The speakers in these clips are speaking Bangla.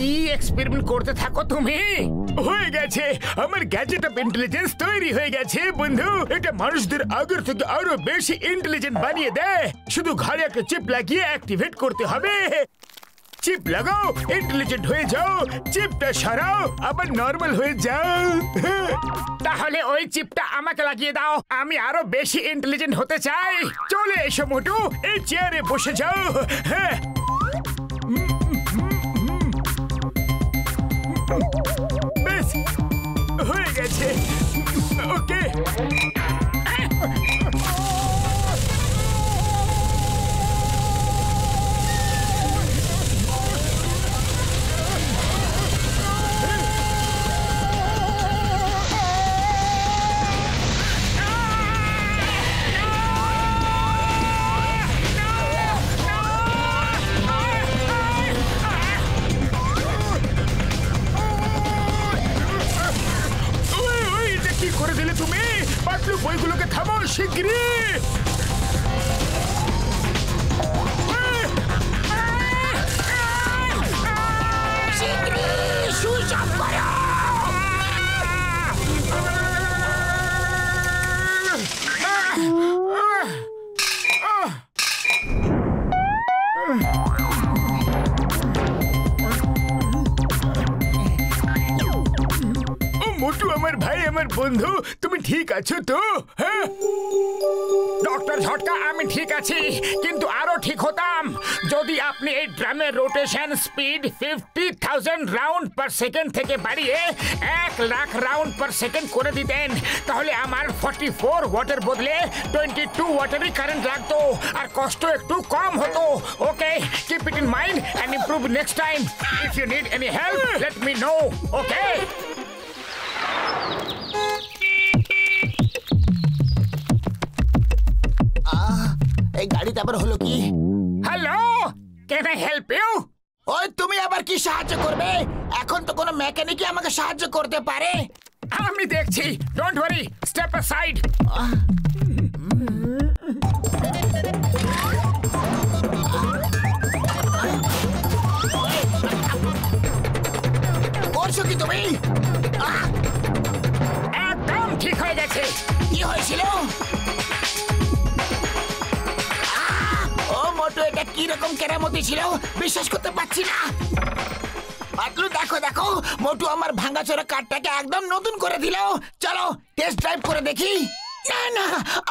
কি এক্সপেরিমেন্ট করতে থাকো তুমি? হয়ে গেছে, আমার গ্যাজেট অফ ইন্টেলিজেন্স তৈরি হয়ে গেছে বন্ধু। এটা মানুষদের আগের থেকে আরো বেশি ইন্টেলিজেন্ট বানিয়ে দেয়। শুধু ঘরে একটা চিপ লাগিয়ে অ্যাক্টিভেট করতে হবে। চিপ লাগাও, ইন্টেলিজেন্ট হয়ে যাও। চিপটা সরাও, আবার নরমাল হয়ে যাও। তাহলে ওই চিপটা আমাকে লাগিয়ে দাও, আমি আরো বেশি ইন্টেলিজেন্ট হতে চাই। চলে এসো মোটু, এই চেয়ারে বসে যাও। হ্যাঁ, বেশ হয়ে গেছে। ওকে, করে দিলে তুমি। পাতলু বইগুলোকে থামাও শিগগিরই। সুইচ অফ করো। মোটু আমার ভাই, আমার বন্ধু, তুমি ঠিক আছো তো? হ্যাঁ ডক্টর ঝটকা, আমি ঠিক আছি, কিন্তু আরো ঠিক হতাম যদি আপনি এই ড্রামের rotation speed 50,000 round per second থেকে বাড়িয়ে 1,00,000 রাউন্ড পার সেকেন্ড করে দিতেন। তাহলে আমার 44 ওয়াটের বদলে 22 ওয়াটেরই কারেন্ট লাগতো, আর কষ্ট একটু কম হতো। Okay, keep it in mind and improve next time. If you need any help let me know. Okay, এই গাড়িতে আবার হলো কি? Hello, can I help you? ওই তুমি আবার কি সাহায্য করবে? এখন তো কোনো মেকানিকই আমাকে সাহায্য করতে পারে। আমি দেখছি, ডোন্ট ওয়ারি, স্টেপ অ্যাসাইড। করছো কি তুমি? একদম ঠিক হয়ে গেছে। কি হয়েছিল? ও মোটু, এটা কি রকম কেরামতি ছিল, বিশ্বাস করতে পারছি না। পাতলু দেখো দেখো, মোটু আমার ভাঙাচোরা কারটাকে একদম নতুন করে দিল। চলো টেস্ট ড্রাইভ করে দেখি। না না,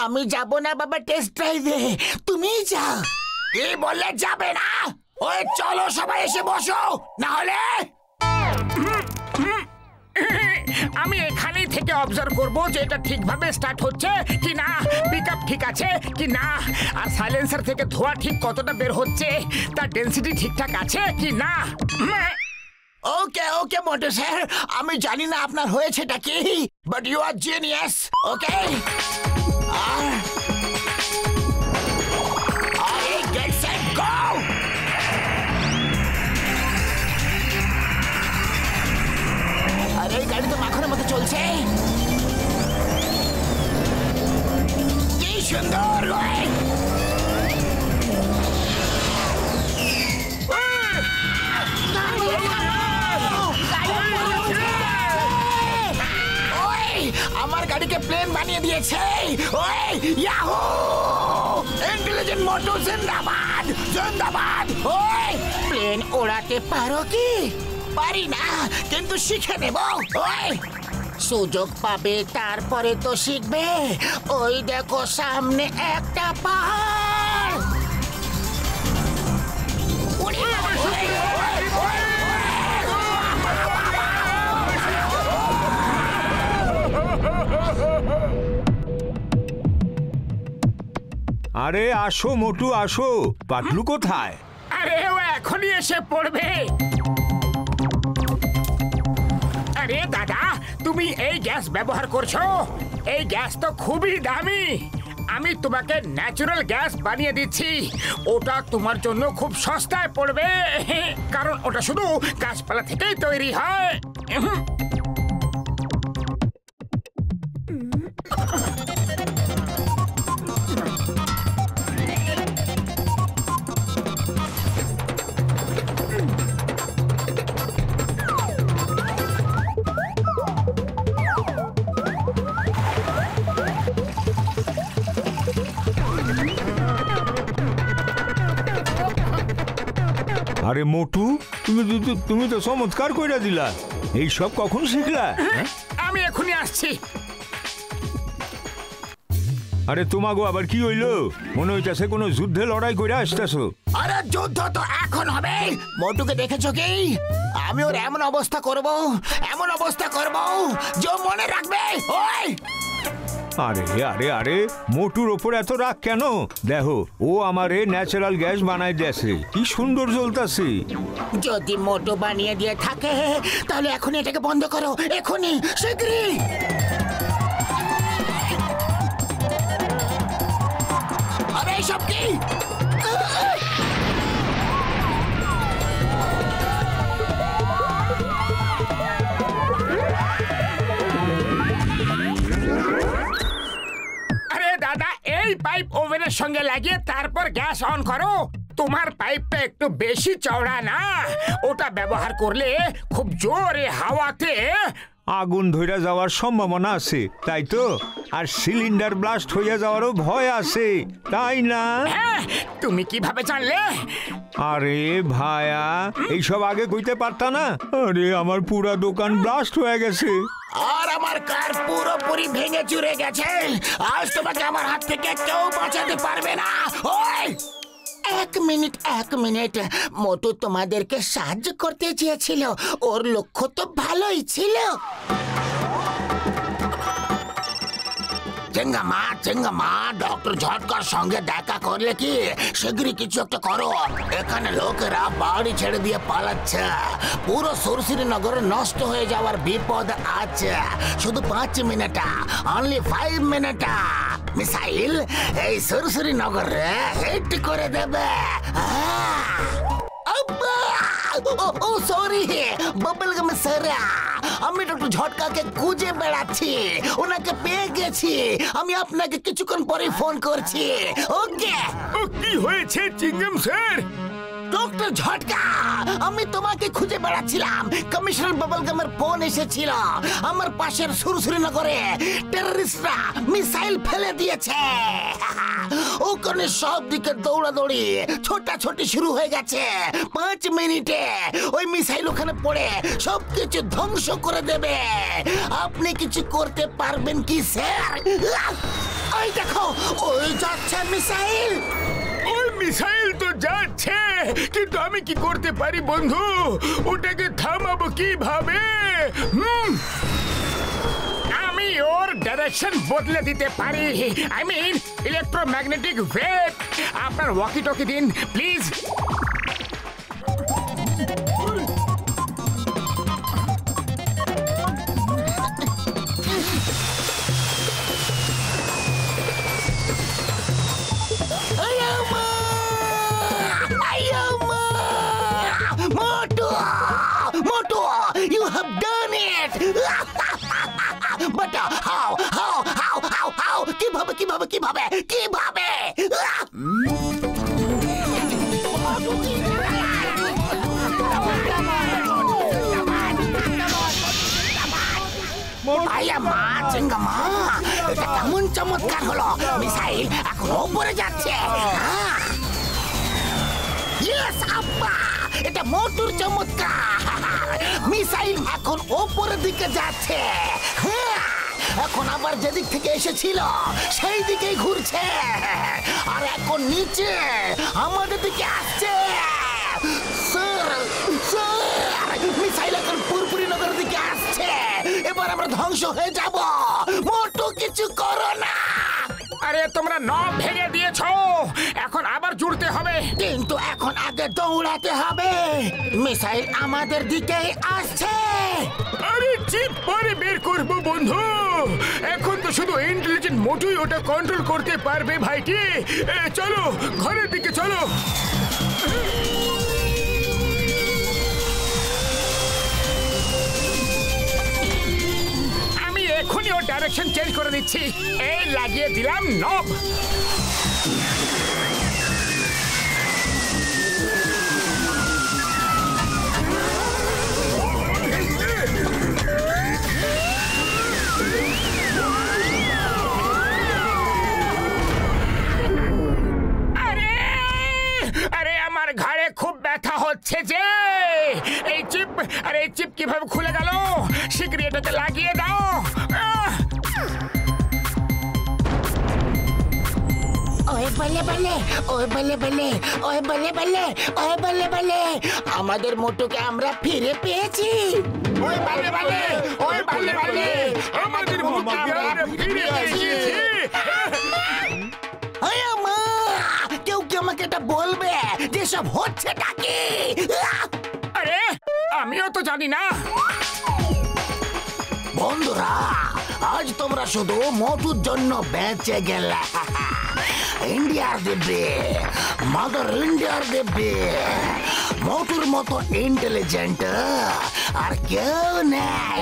আমি যাব না বাবা টেস্ট ড্রাইভে, তুমিই যাও। কি বললে যাবে না? ওই চলো সবাই এসে বসো, না হলে আমি এখানেই থেকে অবজার্ভ করবো যে এটা ঠিকভাবে স্টার্ট হচ্ছে কি না, পিকআপ ঠিক আছে কি না, আর সাইলেন্সার থেকে ধোঁয়া ঠিক কতটা বের হচ্ছে, তার ডেনসিটি ঠিকঠাক আছে কি না। ওকে ওকে মোটু স্যার, আমি জানি না আপনার হয়েছেটা কি, but you are genius. Okay, get set go. আরে এই গাড়ি তো মাখনের মতো চলছে, কি সুন্দর। আমার গাড়িকে প্লেন বানিয়ে দিয়েছে। ওই ইয়াহু, ইন্টেলিজেন্ট মোটু জিন্দাবাদ জিন্দাবাদ। ওই প্লেন ওড়াতে পারো কি? পারি না, কিন্তু শিখে নেব। ওই সুযোগ পাবে, তারপরে তো শিখবে। ওই দেখো সামনে একটা পাহাড়। আরে আসো মোটু আসো, পাতলু কোথায়? আরে ও এখনই এসে পড়বে। আরে দাদা, তুমি এই গ্যাস ব্যবহার করছো? এই গ্যাস তো খুবই দামি। আমি তোমাকে ন্যাচারাল গ্যাস বানিয়ে দিচ্ছি, ওটা তোমার জন্য খুব সস্তায় পড়বে, কারণ ওটা শুধু গাছপালা থেকেই তৈরি হয়। আরে মোটু, তুমি তো চমৎকার কইরা দিলা। এই সব কখন শিখলা? আমি এখনই আসছি। আরে তোমাগো আবার কি হইলো? মনে হইতাছে কোনো যুদ্ধে লড়াই কইরা আসতেছো। আরে যুদ্ধ তো এখন হবে। মোটুকে দেখেছো কি? আমি ওর এমন অবস্থা করব যে ও মনে রাখবে। ওই আরে আরে আরে মোটুর ওপর এত রাগ কেন? দেখো, ও আমারে ন্যাচারাল গ্যাস বানাই দিয়েছে, কি সুন্দর জ্বলতাছে। যদি মোটু বানিয়ে দিয়ে থাকে তাহলে এখনই এটাকে বন্ধ করো, এখনই, শীঘ্রই। আরে সব কি? আরে দাদা, এই পাইপ ওভেনের সঙ্গে লাগিয়ে তারপর গ্যাস অন করো। তোমার পাইপটা একটু বেশি চওড়া না, ওটা ব্যবহার করলে খুব জোরে হাওয়াতে আগুন ধইরা যাওয়ার সম্ভাবনা আছে, তাই তো? আর সিলিন্ডার ব্লাস্ট হইয়া যাওয়ারও ভয় আছে, তাই না? হ্যাঁ, তুমি কিভাবে জানলে? আরে ভায়া, এইসব আগে কইতে পারতা না? আরে আমার পুরা দোকান ব্লাস্ট হয়ে গেছে। আর আমার কার পুরোপুরি ভেঙে চুরে গেছে। আজ তোমাকে আমার হাত থেকে কেউ বাঁচাতে পারবে না। ওই এক মিনিট, মোটু তোমাদেরকে সাহায্য করতে চেয়েছিল, ওর লক্ষ্য তো ভালোই ছিল। চেঙ্গামা, ডক্টর ঝটকার সঙ্গে দেখা করলে কি? শীঘ্রই কিছু একটা করো। এখানে লোকেরা বাড়ি ছেড়ে দিয়ে পালাচ্ছে, পুরো সুরসিরি নগর নষ্ট হয়ে যাওয়ার বিপদ আছে। শুধু 5 মিনিট, অনলি 5 মিনিট মিসাইল এই সুরসিরি নগরে হিট করে দেবে। ও সরি বাবলগাম স্যার, আমি ডক্টর ঝটকাকে খুঁজে বেড়াচ্ছি, ওনাকে পেয়ে গেছি। আমি আপনাকে কিছুক্ষণ পরে ফোন করছি। ওকে। কি হয়েছে চিঙ্গম স্যার? ডক্টর ঝটকা, আমি তোমাকে খুঁজে বেড়াচ্ছিলাম। কমিশনার বাবলগামের ফোন এসেছিল। আমার পাশের সুরসুরি নগরে টেররিস্টরা মিসাইল ফেলে দিয়েছে। ওখানে সব দিকে দৌড়াদৌড়ি, ছোটাছুটি শুরু হয়ে গেছে। 5 মিনিটে ওই মিসাইল ওখানে পড়ে সবকিছু ধ্বংস করে দেবে। আপনি কিছু করতে পারবেন কি স্যার? ওই দেখো, ওই যাচ্ছে মিসাইল। ওই মিসাইল তো যাচ্ছে, কিন্তু আমি কি করতে পারি বন্ধু? ওটাকে থামাবো কিভাবে? আমি ওর ডাইরেকশন বদলে দিতে পারি। I mean electromagnetic wave. আপনার ওয়াকি টকি দিন please. Motu, you have done it! But how? কিভাবে? মা চেঙ্গামা, এটা কেমন চমৎকার হলো! মিসাইল এখন উপরে যাচ্ছে। ইয়েস আব্বা, এটা মোটুর চমৎকার। মিসাইল এখন উপরের দিকে যাচ্ছে। এখন আবার যেদিক থেকে এসেছিল সেই দিকেই ঘুরছে, আর এখন নিচে আমাদের দিকে আসছে। মিসাইল এখন পুরপুরি নগরের দিকে আসছে। এবার আমরা ধ্বংস হয়ে যাব। মোটু কিছু করো না। আরে তোমরা নব ভেঙে দিয়েছো, এখন আবার জুড়তে হবে। কিন্তু এখন আগে দৌড়াতে হবে। মিসাইল আমাদের দিকে আসছে। আরে চিপ পরে বের করবো বন্ধু। এখন তো শুধু ইন্টেলিজেন্ট মোটুই ওটা কন্ট্রোল করতে পারবে ভাইটি। চলো ঘরের দিকে চলো। আমি এখনই ওর ডাইরেকশন চেঞ্জ করে দিচ্ছি। এই লাগিয়ে দিলাম নব। আরে আমার ঘাড়ে খুব ব্যথা হচ্ছে কিভাবে খুলে গেল? শিগগিরই এটাকে লাগিয়ে দাও। ওই বলে বলে, ওই বলে বলে, ওই বলে বলে, ওই বলে বলে, আমাদের মোটুকে আমরা ফিরে পেয়েছি। ওই বলে বলে, ওই বলে বলে, আমাদের মোটুকে আমরা ফিরে পেয়েছি। কেউ কি আমাকে এটা বলবে যে সব হচ্ছেটা কি? আরে আমিও তো জানি না। বন্ধুরা, আজ তোমরা শুধু মোটুর জন্য বেঁচে গেলে। ইন্ডিয়ার দিব্যে, মাদার ইন্ডিয়ার দিব্যে, মোটুর মতো ইন্টেলিজেন্ট আর কেউ নেই।